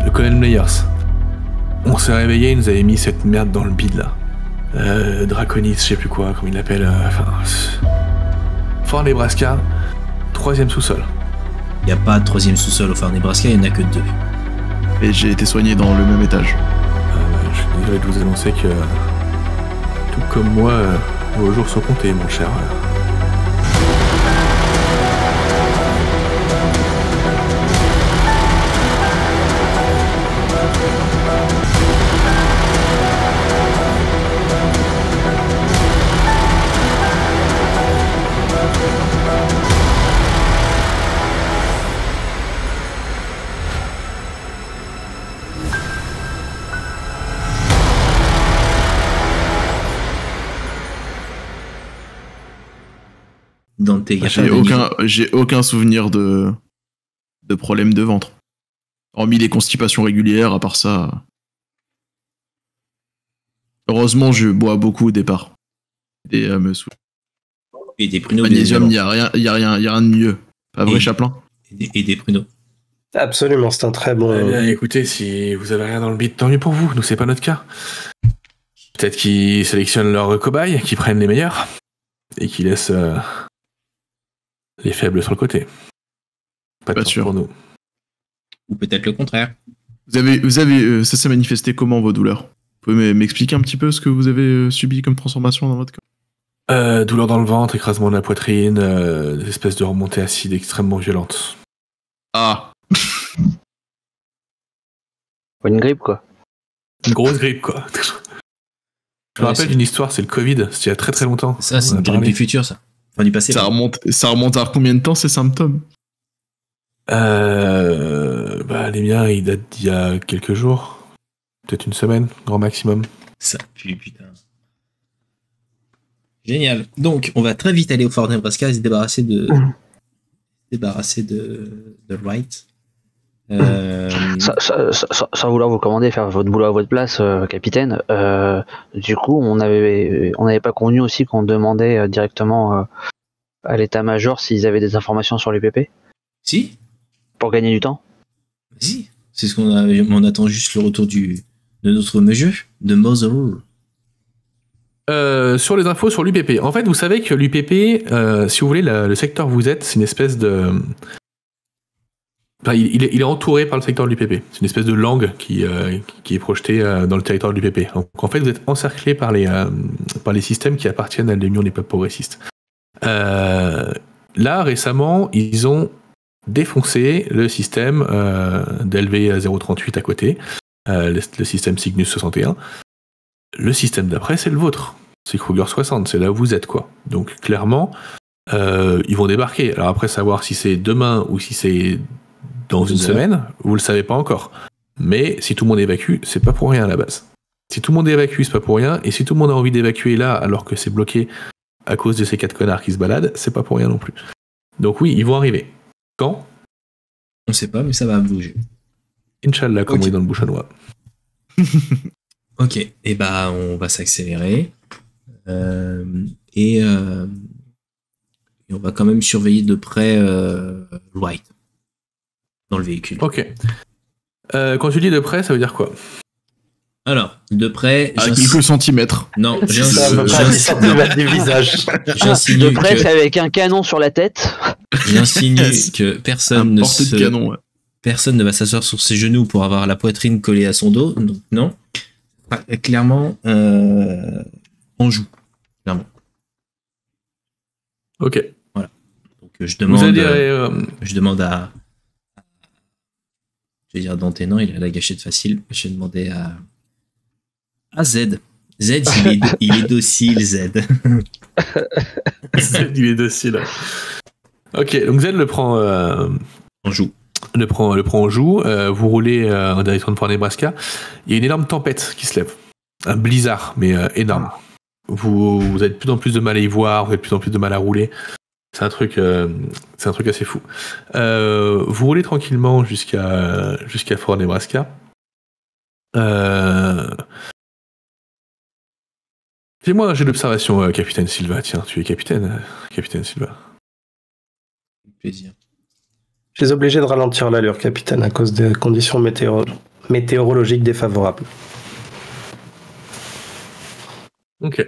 le colonel Meyers. On s'est réveillé, il nous avait mis cette merde dans le bide là. Draconis, je sais plus quoi, comment il l'appelle. Fort Nebraska, 3e sous-sol. Il n'y a pas de 3e sous-sol au Fort Nebraska, il n'y en a que 2. Et j'ai été soigné dans le même étage. Je suis désolé de vous annoncer que, tout comme moi, vos jours sont comptés, mon cher. Dante, J'ai aucun souvenir de problème de ventre. Hormis les constipations régulières, à part ça. Heureusement, je bois beaucoup au départ. Et me saoule. Et des pruneaux. Magnésium, il y a rien de mieux. Pas vrai, Chaplin? Et des pruneaux. Absolument, c'est un très bon. Eh bien, écoutez, si vous avez rien dans le bide, tant mieux pour vous. Nous, c'est pas notre cas. Peut-être qu'ils sélectionnent leurs cobayes, qu'ils prennent les meilleurs, et qu'ils laissent les faibles sur le côté. Pas sûr pour nous. Ou peut-être le contraire. Vous avez, ça s'est manifesté comment, vos douleurs? Vous pouvez m'expliquer un petit peu ce que vous avez subi comme transformation dans votre corps? Douleur dans le ventre, écrasement de la poitrine, des espèces de remontées acides extrêmement violentes. Ah. Une grippe, quoi. Une grosse grippe, quoi. Je me rappelle d'une histoire, c'est le Covid, c'était il y a très très longtemps. Ça, c'est une grippe du futur, ça. Enfin, du passé. Ça remonte à combien de temps, ces symptômes? Les miens, ils datent d'il y a quelques jours. Peut-être une semaine, grand maximum. Ça pue, putain. Génial. Donc, on va très vite aller au Fort Nebraska et se débarrasser de Wright. Sans vouloir vous commander, faire votre boulot à votre place, capitaine. Du coup, on n'avait pas convenu aussi qu'on demandait directement à l'état-major s'ils avaient des informations sur l'UPP? Si. Pour gagner du temps? Si. C'est ce qu'on a. On attend juste le retour de notre monsieur, de Mother. Sur les infos sur l'UPP. En fait, vous savez que l'UPP, si vous voulez, le secteur où vous êtes, c'est une espèce de... Enfin, il est entouré par le secteur de l'UPP. C'est une espèce de langue qui est projetée dans le territoire de l'UPP. Donc, en fait, vous êtes encerclé par les systèmes qui appartiennent à l'Union des peuples progressistes. Là, récemment, ils ont défoncé le système d'LV038 à côté, le système Cygnus 61. Le système d'après, c'est le vôtre. C'est Kruger 60, c'est là où vous êtes, quoi. Donc, clairement, ils vont débarquer. Alors après, savoir si c'est demain ou si c'est dans une semaine, vous le savez pas encore. Mais si tout le monde évacue, c'est pas pour rien à la base. Si tout le monde évacue, c'est pas pour rien. Et si tout le monde a envie d'évacuer là, alors que c'est bloqué à cause de ces 4 connards qui se baladent, c'est pas pour rien non plus. Donc oui, ils vont arriver. Quand? On sait pas, mais ça va bouger. Inch'Allah, comme on dit dans le bouchonnois. Ok, et on va s'accélérer. Et on va quand même surveiller de près Wright dans le véhicule. Ok. Quand tu dis de près, ça veut dire quoi? Alors, de près... À quelques centimètres. Non, centimètres du visage. De près, c'est avec un canon sur la tête. J'insinue que personne ne va s'asseoir sur ses genoux pour avoir la poitrine collée à son dos. Donc, non. Clairement, on joue. Clairement. Ok. Voilà. Donc, je demande à... Je vais dire Dante, non, il a la gâchette facile. Je vais demander à Z. Z, il est docile, Z. Z, il est docile. Ok, donc Z le prend en joue. Le prend en joue. Vous roulez en direction de Fort Nebraska. Il y a une énorme tempête qui se lève. Un blizzard, mais énorme. Vous avez de plus en plus de mal à y voir, vous avez de plus en plus de mal à rouler. C'est un truc assez fou. Vous roulez tranquillement jusqu'à Fort Nebraska. Fais-moi un jet d'observation, capitaine Silva. Tiens, tu es capitaine Silva. Plaisir. Je suis obligé de ralentir l'allure, capitaine, à cause des conditions météorologique défavorable. Ok.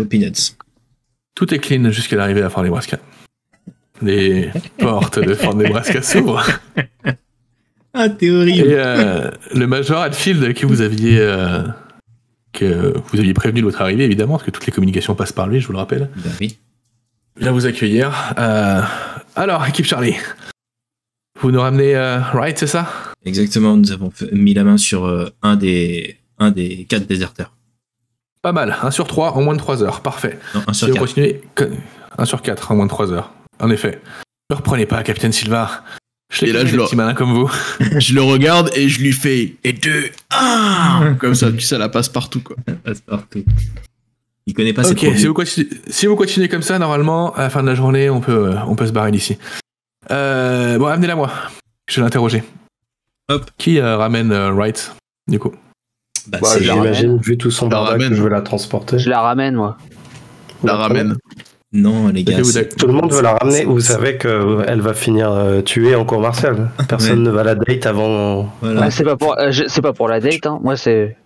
Peanuts. Tout est clean jusqu'à l'arrivée à Fort Nebraska. Les portes de Fort Nebraska s'ouvrent. Ah, t'es horrible. Et le Major Hadfield que vous aviez prévenu de votre arrivée, évidemment, parce que toutes les communications passent par lui, je vous le rappelle. Ben oui. Vient vous accueillir. Alors, équipe Charlie, vous nous ramenez Wright, c'est ça? Exactement, nous avons mis la main sur un des 4 déserteurs. Pas mal, 1 sur 3 en moins de 3 heures, parfait. Non, 1 sur Si vous 4. continuez, 1 sur 4 en moins de 3 heures. En effet. Ne reprenez pas, Capitaine Silva. Je l'ai connu, petit malin comme vous. Je le regarde et je lui fais et 2, 1 comme ça, tu sais, la passe partout quoi. Passe partout. Il connaît pas ses Ok, produits. si vous continuez comme ça, normalement, à la fin de la journée, on peut se barrer d'ici. Bon, amenez-la moi. Je vais l'interroger. Hop. Qui ramène Wright, du coup? Bah, j'imagine, vu tout son bordel, ramène. que je veux la transporter. Je la ramène, moi. La ramène. Non, les gars. Tout le monde veut la ramener. Vous savez qu'elle va finir tuée en cours martial. Personne ne va la date avant. Voilà. Ouais, c'est pas pour la date, hein. Moi, c'est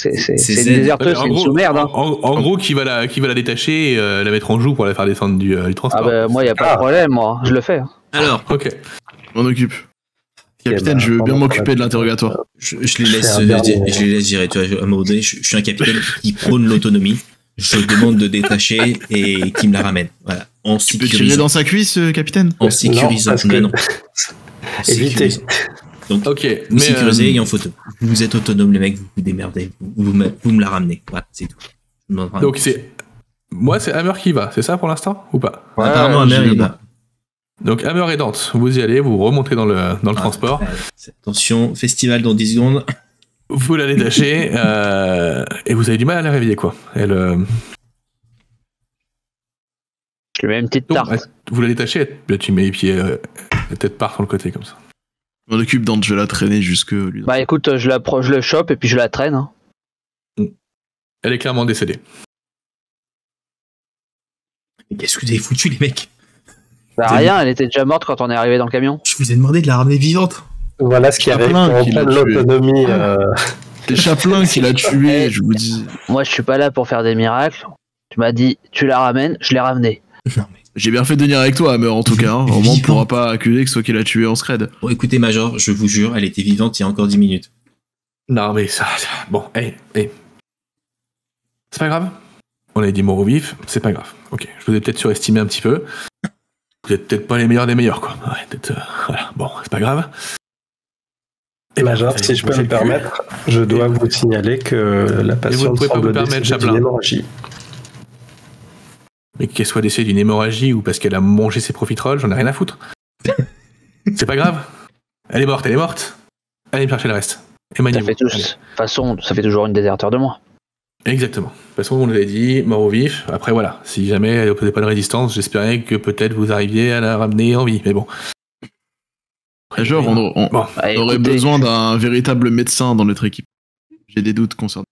une déserteuse, c'est une gros, sous-merde. Hein. En gros, qui va la détacher et la mettre en joue pour la faire descendre du transport. Ah bah, moi, y a pas de problème, moi. Je le fais. Hein. Alors, Ok. M'en occupe. Capitaine, je veux bien m'occuper de l'interrogatoire. je les laisse gérer. Tu vois, à un moment donné, je suis un capitaine qui prône l'autonomie. Je demande de détacher et qui me la ramène. Voilà. En Tu peux tirer dans sa cuisse, capitaine? En sécurisant. Non. Évitez. Donc, Ok. vous sécurisez et en photo. Vous êtes autonome, les mecs, vous vous démerdez. Vous me la ramenez. Voilà, c'est tout. Donc c'est. Moi, c'est Hammer qui va, c'est ça pour l'instant? Ou pas? Ouais, apparemment, Hammer, il va. Donc Hammer et Dante, vous y allez, vous remontez dans le transport. Attention, festival dans 10 secondes. Vous la détachez et vous avez du mal à la réveiller, quoi. Elle. Je lui mets une petite tarte. Vous la détachez, tu mets les pieds, la tête part sur le côté comme ça. M'en occupe, Dante, je vais la traîner jusque. Bah écoute, je le chope et puis je la traîne. Hein. Elle est clairement décédée. Mais qu'est-ce que vous avez foutu, les mecs? Bah rien, elle était déjà morte quand on est arrivé dans le camion. Je vous ai demandé de la ramener vivante. Voilà ce qui arrive Chaplin pour qui l'a reprendre l'autonomie. C'est Chaplin qui l'a tué, je vous dis. Moi, je suis pas là pour faire des miracles. Tu m'as dit, tu la ramènes, je l'ai ramenée. Non, mais... J'ai bien fait de venir avec toi, Hammer, en tout cas. Hein. Au moins, on pourra pas accuser que c'est toi qui l'a tué en scred. Bon, écoutez, Major, je vous jure, elle était vivante il y a encore 10 minutes. Non, mais ça. Bon, hey. C'est pas grave. On a dit mort au vif, c'est pas grave. Ok, je vous ai peut-être surestimé un petit peu. Vous êtes peut-être pas les meilleurs des meilleurs, quoi. Ouais, peut-être. Voilà, bon, c'est pas grave. Et Major, si je peux me permettre, je dois vous signaler que la patiente semble décédée d'une hémorragie. Mais qu'elle soit décédée d'une hémorragie ou parce qu'elle a mangé ses profiteroles, j'en ai rien à foutre. C'est pas grave. Elle est morte. Allez me chercher le reste. De toute façon, ça fait toujours une déserteur de moins. Exactement. De toute façon, on nous l'a dit, mort au vif. Après, voilà. Si jamais elle n'opposait pas de résistance, j'espérais que peut-être vous arriviez à la ramener en vie. Mais bon. Major, on aurait besoin d'un véritable médecin dans notre équipe. J'ai des doutes concernant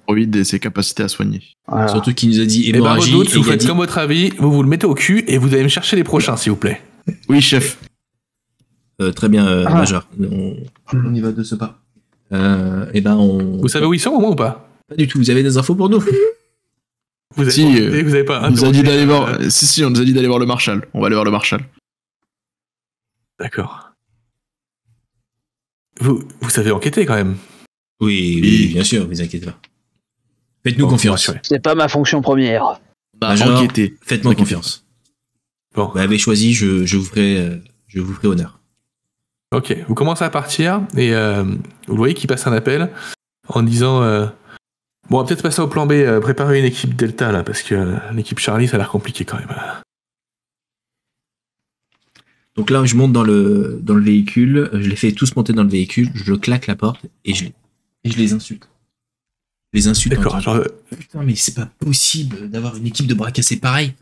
Freud et ses capacités à soigner. Voilà. Surtout qu'il nous a dit Et hémorragie. doute, vous faites comme votre avis, vous le mettez au cul et vous allez me chercher les prochains, s'il vous plaît. Oui, chef. Très bien, Major. On y va de ce pas. Vous savez où ils sont au moins ou pas? Pas du tout. Vous avez des infos pour nous? Vous avez pas on nous a dit d'aller voir. Si, on nous a dit d'aller voir le Marshal. On va aller voir le Marshal. D'accord. Vous savez enquêter quand même. Oui, bien sûr, vous inquiétez pas. Faites-nous confiance. C'est pas ma fonction première. Major, enquêter. Faites-moi confiance. Bon. Vous m'avez choisi, je vous ferai honneur. Ok, vous commencez à partir et vous voyez qu'il passe un appel en disant bon, on va peut-être passer au plan B, préparer une équipe Delta là, parce que l'équipe Charlie ça a l'air compliqué quand même. Donc là, je monte dans le véhicule, je les fais tous monter dans le véhicule, je claque la porte et je les insulte. D'accord, genre... Putain, mais c'est pas possible d'avoir une équipe de bras cassés pareil.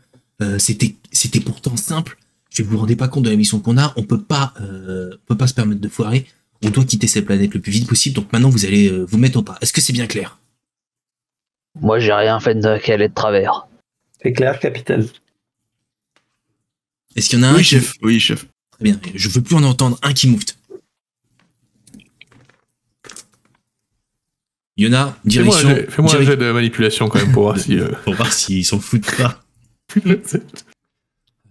C'était pourtant simple. Je vous rendez pas compte de la mission qu'on a. On peut pas se permettre de foirer. On doit quitter cette planète le plus vite possible. Donc maintenant, vous allez vous mettre au pas. Est-ce que c'est bien clair? Moi, j'ai rien fait qui allait de travers. C'est clair, capitaine. Est-ce qu'il y en a un? Oui, chef. Très bien. Je veux plus en entendre un qui moufte. Yona, direction. Fais-moi un jet de manipulation quand même pour voir si. Pour voir s'ils s'en foutent pas.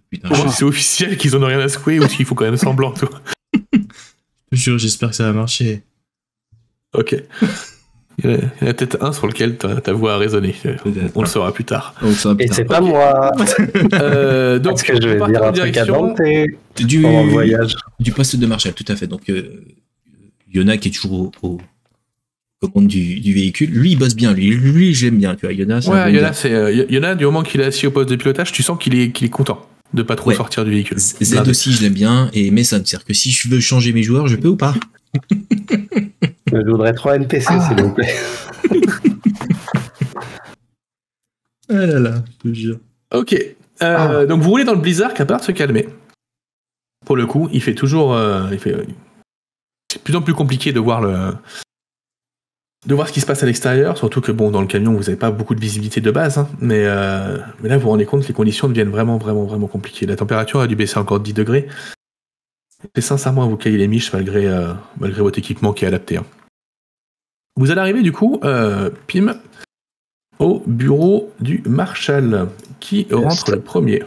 Putain, c'est officiel qu'ils en ont rien à secouer ou s'il faut quand même semblant, toi. Je jure, j'espère que ça va marcher. Ok. Il y en a peut-être un sur lequel ta voix a résonné. On le saura plus tard. Et c'est pas moi. Donc, parce que je vais dire un truc à Dante pendant le voyage. Du poste de Marshall, tout à fait. Donc, Yona qui est toujours aux commandes du véhicule, lui il bosse bien. Lui j'aime bien. Tu vois, Yona. Yona, du moment qu'il est assis au poste de pilotage, tu sens qu'il est content de pas trop sortir du véhicule. Z aussi, je l'aime bien. Et Mason, c'est-à-dire que si je veux changer mes joueurs, je peux ou pas? Je voudrais 3 NPC, s'il vous plaît. Ah là là, je te jure. Ok. Donc vous roulez dans le blizzard qui a pas l'air de se calmer. Pour le coup, il fait toujours... c'est de plus en plus compliqué de voir ce qui se passe à l'extérieur, surtout que bon, dans le camion, vous n'avez pas beaucoup de visibilité de base, hein, mais là, vous vous rendez compte que les conditions deviennent vraiment, vraiment, vraiment compliquées. La température a dû baisser encore de 10 degrés. Et sincèrement, vous caillez les miches malgré votre équipement qui est adapté. Hein. Vous allez arriver du coup, Pim, au bureau du Marshal, qui rentre le premier.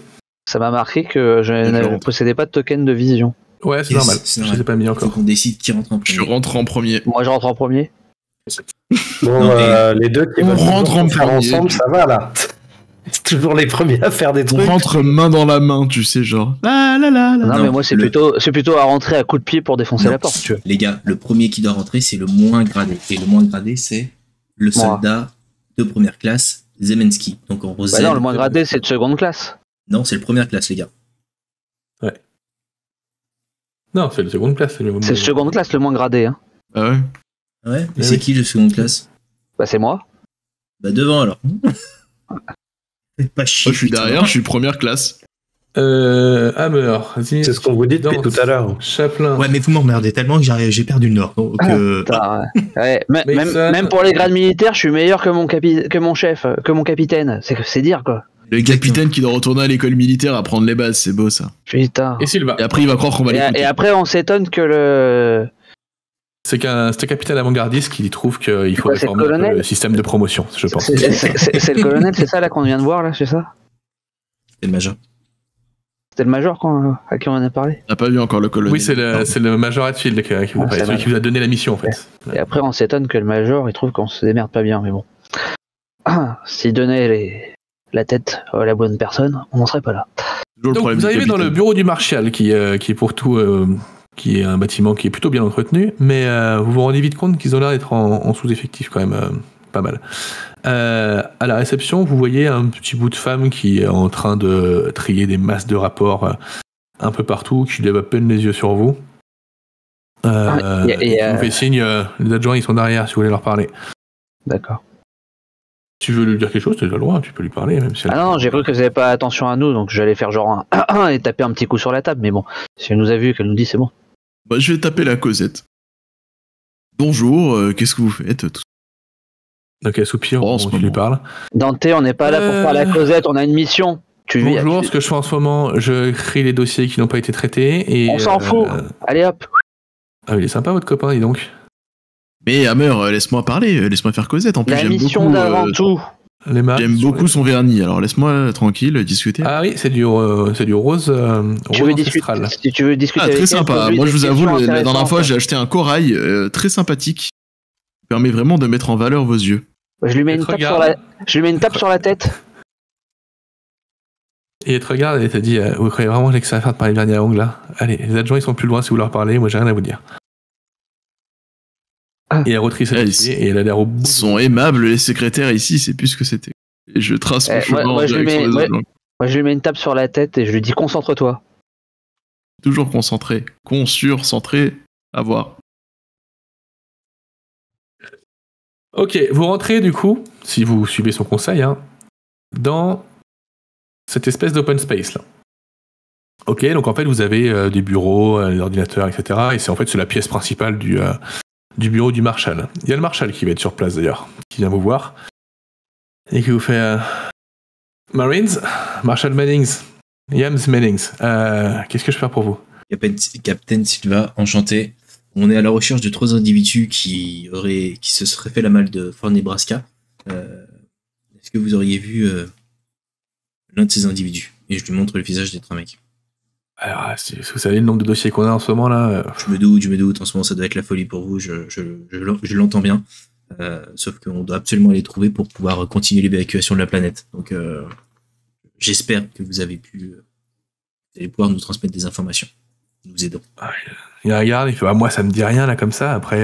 Ça m'a marqué que je ne possédais pas de token de vision. Ouais, c'est normal. Je ne les ai pas mis encore. Faut qu'on décide qui rentre en premier. Je rentre en premier. Moi, je rentre en premier. Bon, les deux qui vont faire ensemble, ça va là. C'est toujours les premiers à faire des trucs. On rentre main dans la main, tu sais, genre. Non, mais moi, c'est plutôt à rentrer à coups de pied pour défoncer la porte, tu vois. Les gars, le premier qui doit rentrer, c'est le moins gradé. Et le moins gradé, c'est le soldat de première classe, Zemensky. Donc en rosette. Non, le moins gradé, c'est de seconde classe. Non, c'est le première classe, les gars. Ouais. Non, c'est le seconde classe. C'est le seconde classe, le moins gradé. Hein. Ah ouais. Ouais. Et c'est qui le seconde classe? Bah, c'est moi. Bah, devant alors. Pas chier. Moi, je suis derrière, je suis première classe. Hammer. C'est ce qu'on vous dit depuis tout à l'heure. Chaplin. Ouais, mais vous m'emmerdez tellement que j'ai perdu le nord. Donc, ouais. Même pour les grades militaires, je suis meilleur que mon chef, que mon capitaine. C'est dire quoi. Le capitaine qui doit retourner à l'école militaire apprendre les bases, c'est beau ça. Putain. Et Sylvain. Et après, il va croire qu'on va l'écouter. Et après, on s'étonne que le. C'est un capitaine avant-gardiste qui trouve qu'il faut réformer le système de promotion, je pense. C'est le colonel, c'est ça là qu'on vient de voir là, c'est ça? C'est le major. C'était le major à qui on en a parlé? On n'a pas vu encore le colonel. Oui, c'est le major Hatfield qui vous a donné la mission en fait. Et après, on s'étonne que le major il trouve qu'on se démerde pas bien, mais bon. S'il donnait la tête à la bonne personne, on n'en serait pas là. Donc vous arrivez dans le bureau du Marshal qui est pour tout. Qui est un bâtiment qui est plutôt bien entretenu, mais vous vous rendez vite compte qu'ils ont l'air d'être en sous-effectif quand même, pas mal. À la réception, vous voyez un petit bout de femme qui est en train de trier des masses de rapports un peu partout, qui lève à peine les yeux sur vous. Vous fait signe, les adjoints ils sont derrière si vous voulez leur parler. D'accord. Tu veux lui dire quelque chose, tu as le droit, tu peux lui parler. Même si non, j'ai cru que vous n'avez pas attention à nous, donc j'allais faire genre un et taper un petit coup sur la table, mais bon, si elle nous a vu, qu'elle nous dit, c'est bon. Bah, je vais taper la Cosette. Bonjour, qu'est-ce que vous faites? Donc elle soupire, tu lui parles. Dante, on n'est pas là pour faire la Cosette, on a une mission. Bonjour, ce que je fais en ce moment, je crée les dossiers qui n'ont pas été traités. Et, on s'en fout, allez hop. Ah, il est sympa votre copain, dis donc. Mais Hammer, laisse-moi parler, laisse-moi faire Cosette. En plus, la mission d'avant tout. J'aime beaucoup son vernis, alors laisse-moi tranquille discuter. Ah oui, c'est du rose ancestral. Si tu veux discuter avec très sympa. Moi, je vous avoue, la dernière fois, j'ai acheté un corail très sympathique qui permet vraiment de mettre en valeur vos yeux. Je lui mets une tape sur la tête. Et elle te regarde et elle te dit vous croyez vraiment que ça va faire de parler vernis à ongles là? Allez, les adjoints ils sont plus loin si vous leur parlez, moi j'ai rien à vous dire. Et elle retrie ses pieds et elle a l'air au bout. Ils sont aimables, les secrétaires ici, c'est plus ce que c'était. Et je trace mon chemin en direction des adjoints. Moi, je lui mets une tape sur la tête et je lui dis concentre-toi. Toujours concentré. Centré, à voir. Ok, vous rentrez du coup, si vous suivez son conseil, dans cette espèce d'open space là. Ok, donc en fait vous avez des bureaux, des ordinateurs, etc. Et c'est la pièce principale du bureau du Marshal. Il y a le Marshal qui va être sur place d'ailleurs, qui vient vous voir et qui vous fait Marines, Marshal Mannings, James Mannings, qu'est-ce que je peux faire pour vous? Captain Silva, enchanté. On est à la recherche de 3 individus qui se seraient fait la malle de Fort Nebraska. Est-ce que vous auriez vu l'un de ces individus? Et je lui montre le visage des 3 mecs. Alors, vous savez le nombre de dossiers qu'on a en ce moment là? Je me doute. En ce moment, ça doit être la folie pour vous. Je l'entends bien. Sauf qu'on doit absolument les trouver pour pouvoir continuer l'évacuation de la planète. Donc, j'espère que vous allez pouvoir nous transmettre des informations. Nous aidons. Il regarde, il fait moi ça me dit rien là comme ça. Après,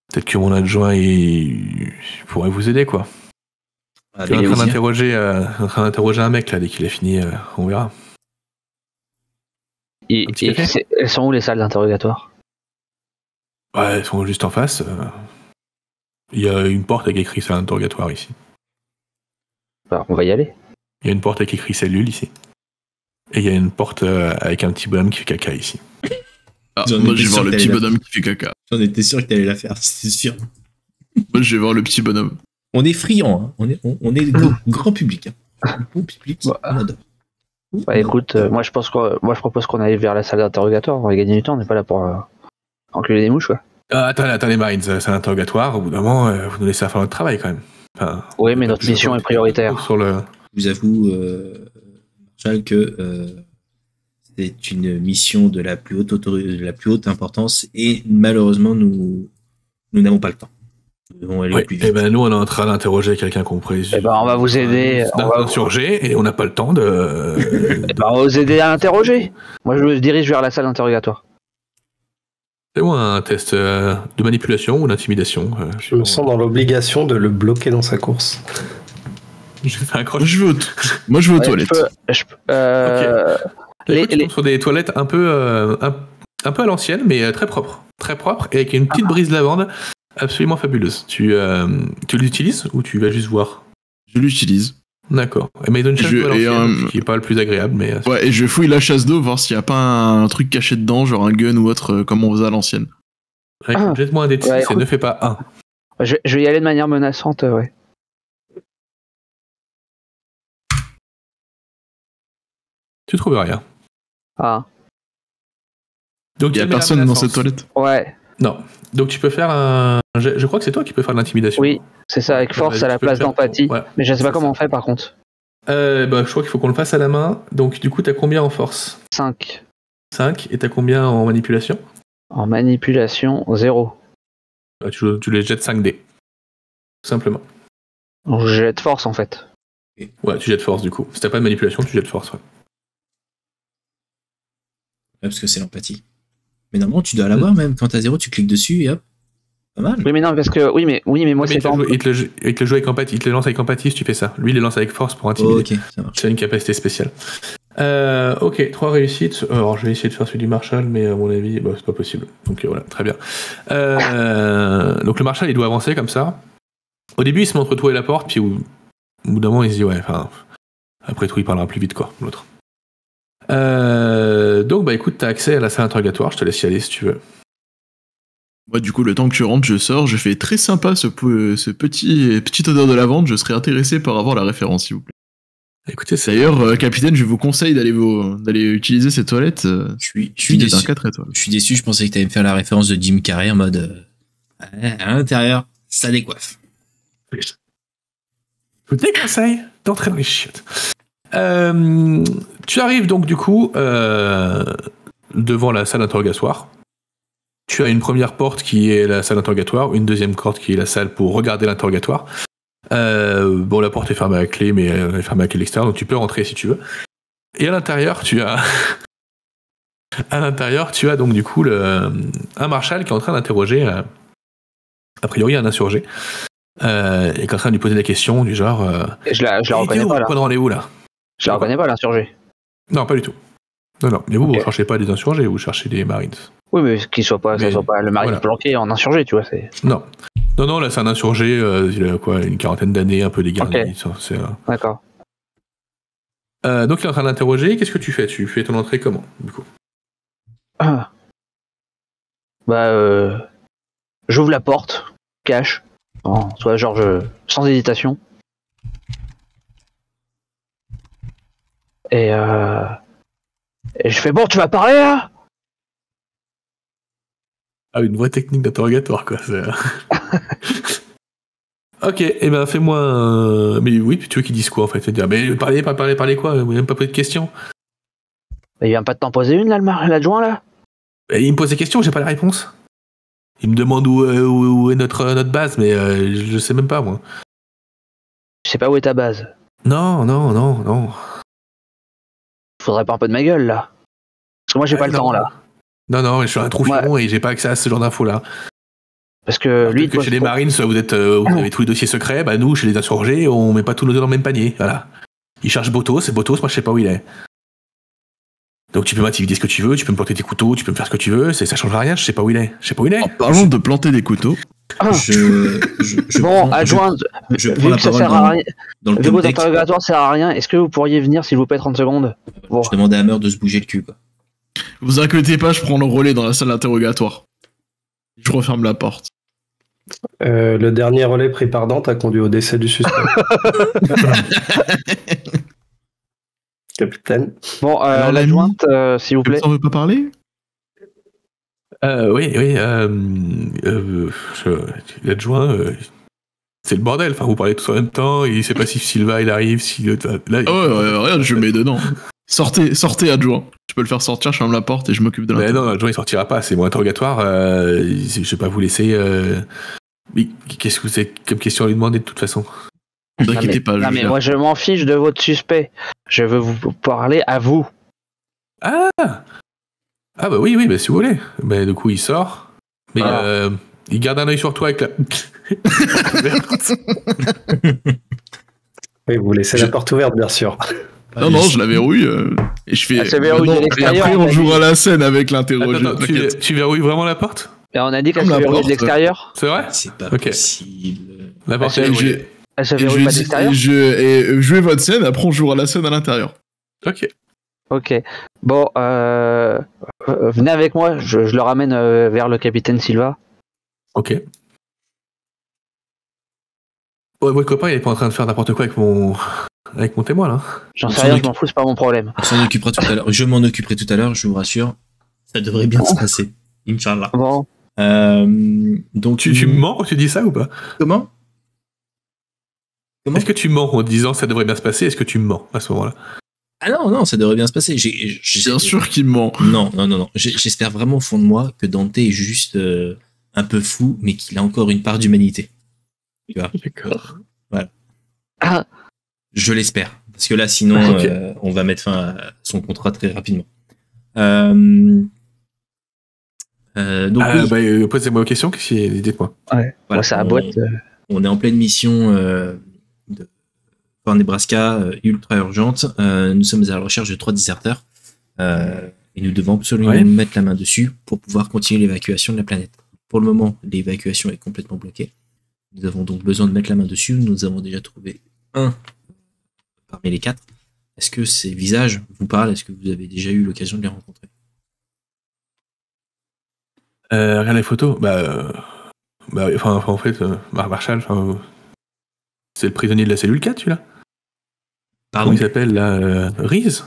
peut-être que mon adjoint il pourrait vous aider quoi. Je suis en train d'interroger un mec là dès qu'il a fini, on verra. Elles sont où les salles d'interrogatoire? Ouais, elles sont juste en face. Il y a une porte avec écrit salle d'interrogatoire ici. Bah, on va y aller. Il y a une porte avec écrit cellule ici. Et il y a une porte avec un petit bonhomme qui fait caca ici. Ah, moi je vais voir le petit bonhomme qui fait caca. J'en étais sûr que t'allais la faire, c'est sûr. Moi je vais voir le petit bonhomme. On est friand, hein. On est grand public. Hein. Bon public, on adore. Bah écoute, moi je propose qu'on aille vers la salle d'interrogatoire, on va gagner du temps, on n'est pas là pour enculer des mouches quoi. Attendez Marines, c'est un interrogatoire, au bout d'un moment, vous nous laissez faire notre travail quand même. Enfin, oui, mais notre mission est prioritaire. Je vous avoue, Marshall, que c'est une mission de la plus haute importance et malheureusement, nous n'avons pas le temps. Nous devons aller plus vite. Et ben nous, on est en train d'interroger quelqu'un qu'on présume. Et ben on va vous aider. On va insurger et on n'a pas le temps de. On va vous aider à interroger. Moi, je me dirige vers la salle d'interrogatoire. Fais-moi un test de manipulation ou d'intimidation. Je me sens dans l'obligation de le bloquer dans sa course. Moi, je vais aux toilettes. Okay. Sur des toilettes un peu à l'ancienne, mais très propres. Très propres et avec une petite brise lavande absolument fabuleuse. Tu l'utilises ou tu vas juste voir? Je l'utilise. D'accord. Mais il donne une chasse qui est pas le plus agréable. Mais, ouais, et je fouille la chasse d'eau, voir s'il n'y a pas un truc caché dedans, genre un gun ou autre, comme on faisait à l'ancienne. Jette-moi un dé de 6 et ne fais pas 1. Je vais y aller de manière menaçante, ouais. Tu trouves rien. Ah. Donc il n'y a personne dans cette toilette? Ouais. Non. Donc tu peux faire un... Je crois que c'est toi qui peux faire de l'intimidation. Oui, c'est ça, avec force à la place d'empathie. Ouais, mais je ne sais pas comment on fait par contre. Je crois qu'il faut qu'on le fasse à la main. Donc du coup, t'as combien en force? 5. 5. Et t'as combien en manipulation? En manipulation, 0. Tu les jettes 5 dés. Tout simplement. Je jette force en fait. Ouais, tu jettes force du coup. Si t'as pas de manipulation, tu jettes force. Ouais. Parce que c'est l'empathie. Mais normalement, tu dois l'avoir même. Quand t'as 0, tu cliques dessus et hop. Pas mal. Oui, mais non, parce que. Oui, mais moi, c'est pas. Il te le joue avec empathie. Il te le lance avec empathie si tu fais ça. Lui, il le lance avec force pour intimider. Ok, ça marche. C'est une capacité spéciale. Ok, 3 réussites. Alors, je vais essayer de faire celui du Marshall, mais à mon avis, c'est pas possible. Donc voilà, très bien. Donc le Marshall, il doit avancer comme ça. Au début, il se met entre toi et la porte, puis au bout d'un moment, il se dit, ouais, enfin. Après tout, il parlera plus vite, quoi, l'autre. Donc écoute, t'as accès à la salle interrogatoire, je te laisse y aller si tu veux. Moi du coup le temps que tu rentres je sors, je fais très sympa ce petite odeur de lavande, je serais intéressé par avoir la référence s'il vous plaît. Écoutez, d'ailleurs capitaine, je vous conseille d'aller utiliser ces toilettes. Je suis déçu. 4 étoiles. Je suis déçu, je pensais que t'allais me faire la référence de Jim Carrey en mode à l'intérieur, ça décoiffe. Je vous déconseille d'entrer dans les chiottes. Tu arrives donc du coup devant la salle d'interrogatoire. Tu as une première porte qui est la salle d'interrogatoire, une deuxième porte qui est la salle pour regarder l'interrogatoire. La porte est fermée à clé, mais elle est fermée à clé externe, donc tu peux rentrer si tu veux. Et à l'intérieur, tu as donc du coup un marshal qui est en train d'interroger a priori un insurgé et qui est en train de lui poser des questions du genre. Je la reconnais pas là. Point de rendez-vous là. Je la reconnais pas, l'insurgé. Non, pas du tout. Non. Mais vous, vous cherchez pas des insurgés, vous cherchez des Marines. Oui, mais qu'il soit pas, ça soit pas le Marine planqué en insurgé, tu vois. Non, là, c'est un insurgé, il a quoi, une quarantaine d'années, un peu dégarni. Okay. D'accord. Donc, il est en train d'interroger. Qu'est-ce que tu fais? Tu fais ton entrée comment, du coup? J'ouvre la porte, cache. Soit genre, sans hésitation. Et je fais, bon, tu vas parler là? Ah, une vraie technique d'interrogatoire, quoi. Ok, et ben fais-moi. Mais oui, tu veux qu'ils disent quoi en fait? C'est-à-dire, mais parlez quoi? Vous n'avez même pas posé de questions. Il vient pas de t'en poser une là, l'adjoint là? Il me pose des questions, j'ai pas la réponse. Il me demande où est notre base, mais je sais même pas moi. Je sais pas où est ta base. Non. Faudrait pas un peu de ma gueule là. Parce que moi j'ai pas le temps là. Non, je suis un troufion et j'ai pas accès à ce genre d'infos là. Parce que lui, chez les Marines, vous avez tous les dossiers secrets, bah nous, chez les insurgés, on met pas tous nos œufs dans le même panier. Voilà. Il cherche Botos, c'est Botos, moi je sais pas où il est. Donc tu peux m'activer ce que tu veux, tu peux me planter des couteaux, tu peux me faire ce que tu veux, ça changera rien, je sais pas où il est. En parlant de planter des couteaux. Bon, adjoint, je prends la parole dans le vos interrogatoires sert à rien, est-ce que vous pourriez venir s'il vous plaît 30 secondes? Bon. Je demandais à Meur de se bouger le cul, quoi. Vous inquiétez pas, je prends le relais dans la salle d'interrogatoire. Je referme la porte. Le dernier relais pris par Dante a conduit au décès du suspect. Capitaine. Bon, l'adjointe, s'il vous plaît. On veut pas parler? Oui. L'adjoint, c'est le bordel. Enfin, vous parlez tous en même temps. Il sait pas si Silva il arrive, si là. Regarde, je mets dedans. Sortez, adjoint. Je peux le faire sortir, je ferme la porte et je m'occupe de l'interrogatoire. Non, l'adjoint il sortira pas. C'est mon interrogatoire. Je vais pas vous laisser. Mais qu'est-ce que c'est comme question à lui demander de toute façon? Ne vous inquiétez pas. Non, mais moi je m'en fiche de votre suspect. Je veux vous parler à vous. Ah bah oui, bah si vous voulez. Mais du coup il sort. Mais il garde un œil sur toi avec la. Oui, vous laissez la porte ouverte, bien sûr. Non, je la verrouille. Et je fais. Et après, on jouera la scène avec l'interrogateur. Tu verrouilles vraiment la porte? Et on a dit qu'elle se verrouille de l'extérieur. C'est vrai? C'est pas possible. La porte est verrouillée. Elle se verrouille pas de l'extérieur. Et jouez votre scène, après on jouera la scène à l'intérieur. Ok. Bon, venez avec moi, je le ramène vers le capitaine Silva. Ok. Ouais, votre copain, il est pas en train de faire n'importe quoi avec mon témoin, là. J'en sais rien, je m'en fous, c'est pas mon problème. On s'en occupera tout à l'heure. Je m'en occuperai tout à l'heure, je vous rassure. Ça devrait bien se passer. Inch'Allah. Bon. Donc tu me mens quand tu dis ça ou pas? Comment? Est-ce que tu mens en disant ça devrait bien se passer? Est-ce que tu me mens à ce moment-là? Ah non, ça devrait bien se passer. Bien sûr qu'il ment. Non. J'espère vraiment au fond de moi que Dante est juste un peu fou, mais qu'il a encore une part d'humanité. Tu vois? D'accord. Voilà. Ah. Je l'espère. Parce que là, sinon, on va mettre fin à son contrat très rapidement. Donc, posez-moi une question, dites-moi. Ouais. Voilà, ça a boîte. On est en pleine mission de Fort Nebraska ultra urgente. Nous sommes à la recherche de 3 déserteurs et nous devons absolument mettre la main dessus pour pouvoir continuer l'évacuation de la planète. Pour le moment, l'évacuation est complètement bloquée. Nous avons donc besoin de mettre la main dessus. Nous avons déjà trouvé un parmi les 4. Est-ce que ces visages vous parlent? Est-ce que vous avez déjà eu l'occasion de les rencontrer? Regarde les photos. En fait, Marshall, c'est le prisonnier de la cellule 4, celui-là. Pardon? Comment il s'appelle, là? Reese?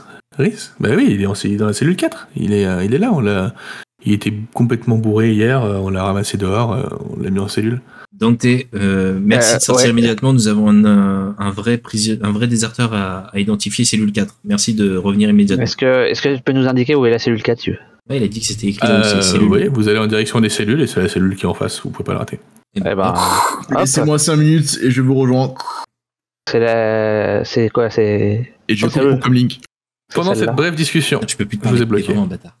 Bah oui, il est dans la cellule 4. Il est là, il était complètement bourré hier, on l'a ramassé dehors, on l'a mis en cellule. Dante, merci de sortir immédiatement. Nous avons un vrai déserteur à identifier, cellule 4. Merci de revenir immédiatement. Est-ce que tu peux nous indiquer où est la cellule 4? Ouais, il a dit que c'était écrit dans ces cellules. Oui, vous allez en direction des cellules et c'est la cellule qui est en face, vous pouvez pas la rater. Laissez-moi 5 minutes et je vous rejoins. C'est quoi? Et je comprends comme Link. Pendant cette brève discussion, tu peux plus je vous ai bloqué. Bâtard.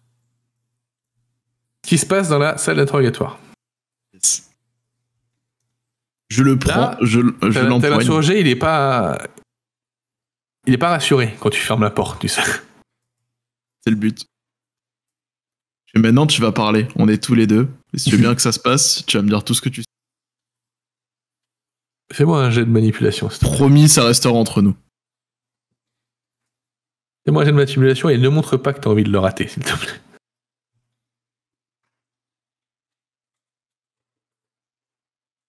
Ce qui se passe dans la salle d'interrogatoire. Je le prends, là, je l'empoigne. L'insurgé, il est pas rassuré quand tu fermes la porte, tu sais. C'est le but. Et maintenant, tu vas parler. On est tous les deux. Et si tu veux bien que ça se passe, tu vas me dire tout ce que tu sais. Fais-moi un jet de manipulation. Promis, ça restera entre nous. Fais-moi un jet de manipulation et ne montre pas que tu as envie de le rater, s'il te plaît.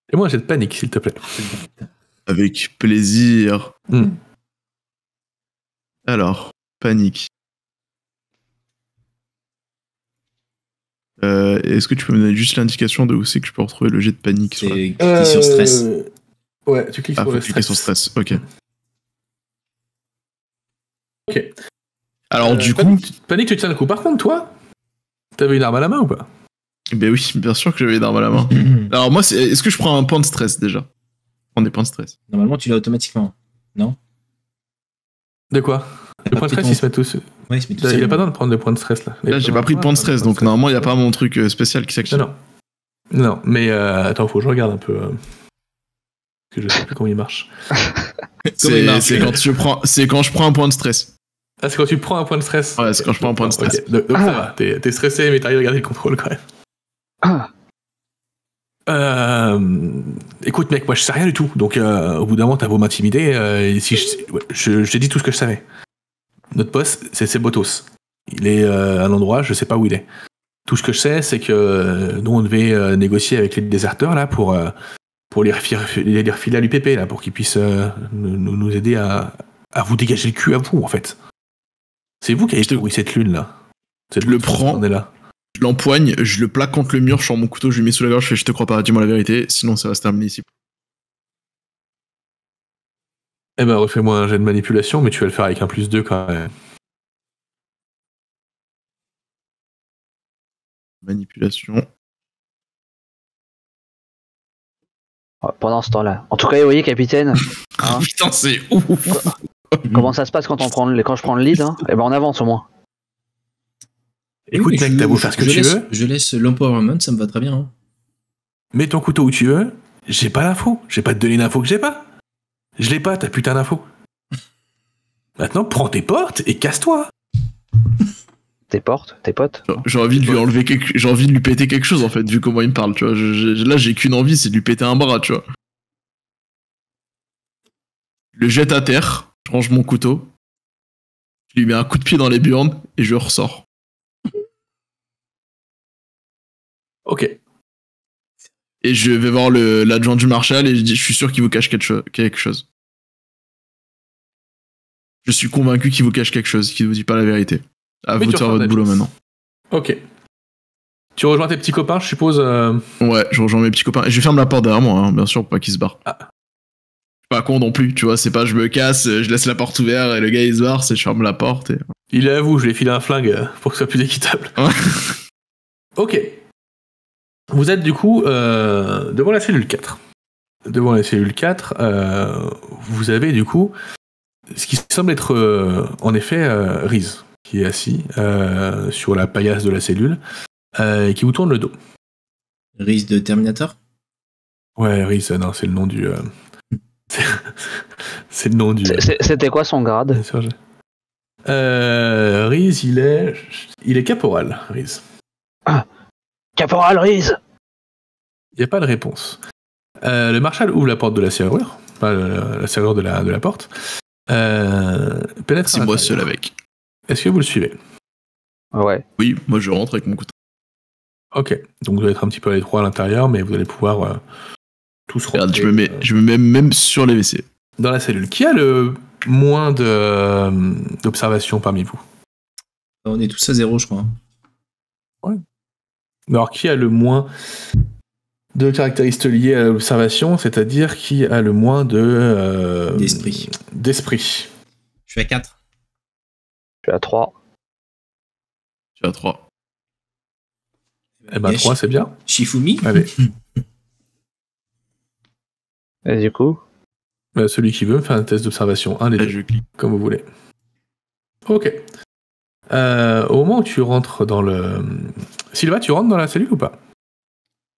Fais-moi un jet de panique, s'il te plaît. Avec plaisir. Alors, panique. Est-ce que tu peux me donner juste l'indication de où c'est que je peux retrouver le jet de panique? C'est cliquer sur stress. Ouais, tu cliques sur le cliquer sur stress, ok. Ok. Alors du coup... Panique, tu tiens le coup. Par contre, toi, t'avais une arme à la main ou pas? Ben oui, bien sûr que j'avais une arme à la main. Alors moi, est-ce que je prends un point de stress déjà? Prends des points de stress. Normalement, tu l'as automatiquement, non? De quoi? Le point de stress, il se met tous. Ouais, il se met tout seul. Il a pas besoin de prendre le point de stress là. Là, j'ai pas pris de point de stress, donc normalement, il n'y a pas mon truc spécial qui s'active. Non, mais attends, faut que je regarde un peu. Que je sais plus comment il marche. C'est quand je prends un point de stress. Ah, c'est quand tu prends un point de stress? Ouais, c'est quand je prends un point de stress. Okay. Donc ça va, t'es stressé, mais t'arrives à garder le contrôle quand même. Écoute, mec, moi je sais rien du tout. Donc au bout d'un moment, t'as beau m'intimider. Si je t'ai dit tout ce que je savais. Notre boss, c'est Sebotos. Il est à un endroit, je sais pas où il est. Tout ce que je sais, c'est que nous, on devait négocier avec les déserteurs là pour les refiler à l'UPP là, pour qu'ils puissent nous aider à vous dégager le cul à vous en fait. C'est vous qui avez trouvé cette lune là. Je le prends, on est là. Je l'empoigne, je le plaque contre le mur, je sors mon couteau, je lui mets sous la gorge, je te crois pas, dis-moi la vérité, sinon ça va se terminer ici. Eh ben refais-moi un jet de manipulation, mais tu vas le faire avec un +2 quand même. Manipulation. Pendant ce temps-là. En tout cas, vous voyez, capitaine. Hein, putain, c'est ouf. Comment ça se passe quand je prends le lead, hein? Eh ben on avance au moins. Écoute, mec, t'as beau faire ce que tu veux. Je laisse l'empowerment, ça me va très bien. Hein. Mets ton couteau où tu veux. J'ai pas l'info. J'ai pas te donner l'info que j'ai pas. Je l'ai pas, ta putain d'info. Maintenant, prends tes portes et casse-toi. Tes portes, tes potes. J'ai envie de lui enlever j'ai envie de lui péter quelque chose en fait, vu comment il me parle, tu vois. Là, j'ai qu'une envie, c'est de lui péter un bras, tu vois. Je le jette à terre, je range mon couteau, je lui mets un coup de pied dans les burnes et je ressors. Ok. Et je vais voir l'adjoint du marshal et je dis, je suis sûr qu'il vous cache quelque chose. Je suis convaincu qu'il vous cache quelque chose, qu'il ne vous dit pas la vérité. À vous de faire votre boulot maintenant. Ok. Tu rejoins tes petits copains, je suppose. Ouais, je rejoins mes petits copains. Et je ferme la porte derrière moi, hein, bien sûr, pour pas qu'ils se barrent. Ah. Je suis pas con non plus, tu vois, c'est pas je me casse, je laisse la porte ouverte et le gars il se barre, c'est je ferme la porte. Et... Il est à vous, je lui ai filé un flingue pour que ce soit plus équitable. Ok. Vous êtes du coup devant la cellule 4. Devant la cellule 4, vous avez du coup ce qui semble être en effet Riz, qui est assis sur la paillasse de la cellule et qui vous tourne le dos. Riz de Terminator? Ouais, Riz, non, c'est le nom du... c'est le nom du... C'était quoi son grade? Riz, il est caporal, Riz. Ah, caporal Riz. Il n'y a pas de réponse. Le marshal ouvre la porte de la serrure, pas la serrure de la porte. Pénètre. C'est moi seul avec. Est-ce que vous le suivez? Ouais. Oui, moi je rentre avec mon couteau. Ok, donc vous allez être un petit peu à l'étroit à l'intérieur, mais vous allez pouvoir tous rentrer. Regarde, je me mets même sur les WC. Dans la cellule. Qui a le moins d'observation parmi vous? On est tous à 0, je crois. Ouais. Alors, qui a le moins de caractéristiques liées à l'observation, c'est-à-dire qui a le moins d'esprit. Je suis à 4. Je suis à 3. Je suis à 3. Eh ben 3, c'est bien. Shifumi. Allez. Et du coup celui qui veut faire un test d'observation. Un des deux, comme vous voulez. Ok. Au moment où tu rentres dans le... Sylvain, tu rentres dans la cellule ou pas?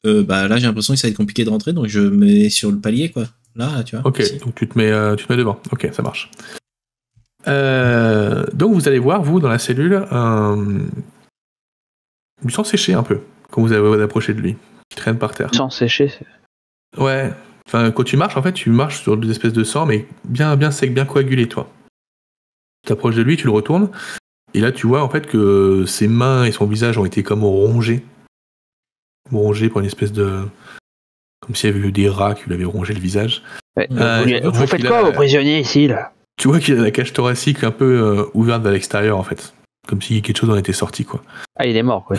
Bah là, j'ai l'impression que ça va être compliqué de rentrer, donc je me mets sur le palier, quoi. Là, tu vois. Ok, ici. Donc tu te mets devant. Ok, ça marche. Donc vous allez voir, vous, dans la cellule, du sang séché un peu, quand vous avez approché de lui, qui traîne par terre. Sang séché? Ouais. Enfin, quand tu marches, en fait, tu marches sur des espèces de sang, mais bien sec, bien coagulé, toi. Tu t'approches de lui, tu le retournes, et là, tu vois, en fait, que ses mains et son visage ont été comme rongés. Rongés par une espèce de... Comme s'il y avait eu des rats qui lui avaient rongé le visage. Ouais, vous faites quoi, vos prisonniers, ici, là? Tu vois qu'il a la cage thoracique un peu ouverte vers l'extérieur, en fait. Comme si quelque chose en était sorti, quoi. Ah, il est mort, quoi.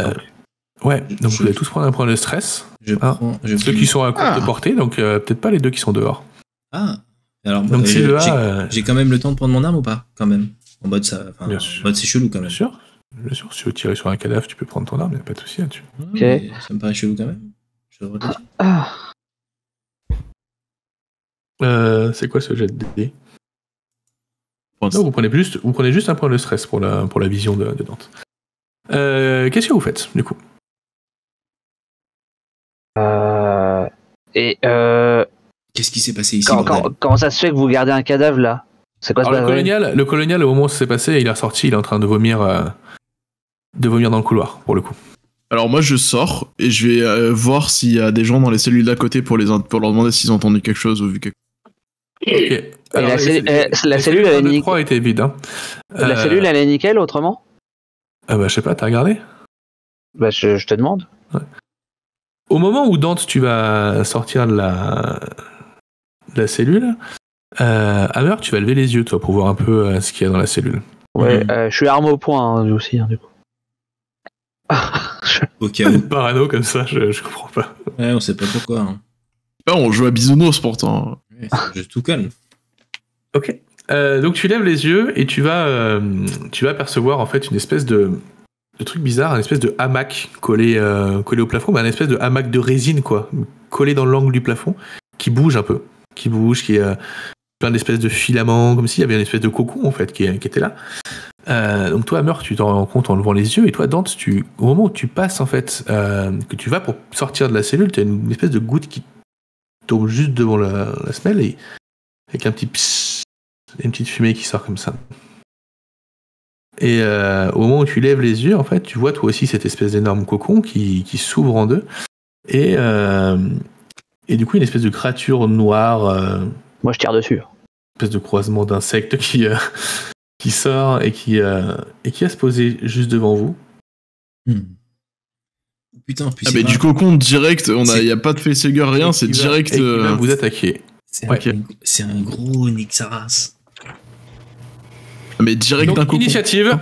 Ouais, donc vous allez tous prendre un point de stress. Ceux qui sont à courte portée, donc peut-être pas les 2 qui sont dehors. Ah, alors donc si le A, j'ai quand même le temps de prendre mon arme ou pas, quand même? En mode ça, en mode c'est chelou quand même. Bien sûr, si tu veux tirer sur un cadavre, tu peux prendre ton arme, y a pas de souci là-dessus. Ok. Ça me paraît chelou quand même. C'est quoi ce jet de dés? Non, vous prenez juste un point de stress pour la vision de Dante. Qu'est-ce que vous faites, du coup? Qu'est-ce qui s'est passé ici? Comment ça se fait que vous gardez un cadavre là? C'est quoi le colonial, au moment où ça s'est passé, il est ressorti, il est en train de vomir dans le couloir, pour le coup. Alors moi je sors et je vais voir s'il y a des gens dans les cellules d'à côté pour leur demander s'ils ont entendu quelque chose ou vu quelque chose. Ok. Alors, la cellule elle est nickel. 3 était vide. Hein. La cellule elle est nickel autrement? Je sais pas, t'as regardé? Je te demande. Ouais. Au moment où Dante, tu vas sortir de la cellule, Hammer, tu vas lever les yeux, toi, pour voir un peu ce qu'il y a dans la cellule. Ouais, je suis arme au poing aussi, du coup. Au cas où. Parano comme ça, je comprends pas. Ouais, on sait pas pourquoi. Hein. On joue à Bisounours pourtant. Ouais, c'est un jeu tout calme. Ok. Donc tu lèves les yeux et tu vas percevoir en fait une espèce de truc bizarre, une espèce de hamac collé au plafond, mais un espèce de hamac de résine quoi, collé dans l'angle du plafond, qui bouge un peu, qui est plein d'espèces de filaments, comme s'il y avait une espèce de cocon en fait qui était là. Donc toi, Hammer, tu t'en rends compte en levant les yeux, et toi, Dante, au moment où tu passes en fait, que tu vas pour sortir de la cellule, tu as une espèce de goutte qui tombe juste devant la semelle et avec un petit psss, une petite fumée qui sort comme ça. Et au moment où tu lèves les yeux, en fait, tu vois toi aussi cette espèce d'énorme cocon qui s'ouvre en deux, et du coup une espèce de créature noire. Moi, je tire dessus. Une espèce de croisement d'insectes qui sort et qui va se poser juste devant vous. Putain, mais du cocon direct, il y a pas de facehugger, rien, c'est direct. Et qui va vous attaquer. C'est un gros Nixaras. Mais direct d'un cocon. Initiative.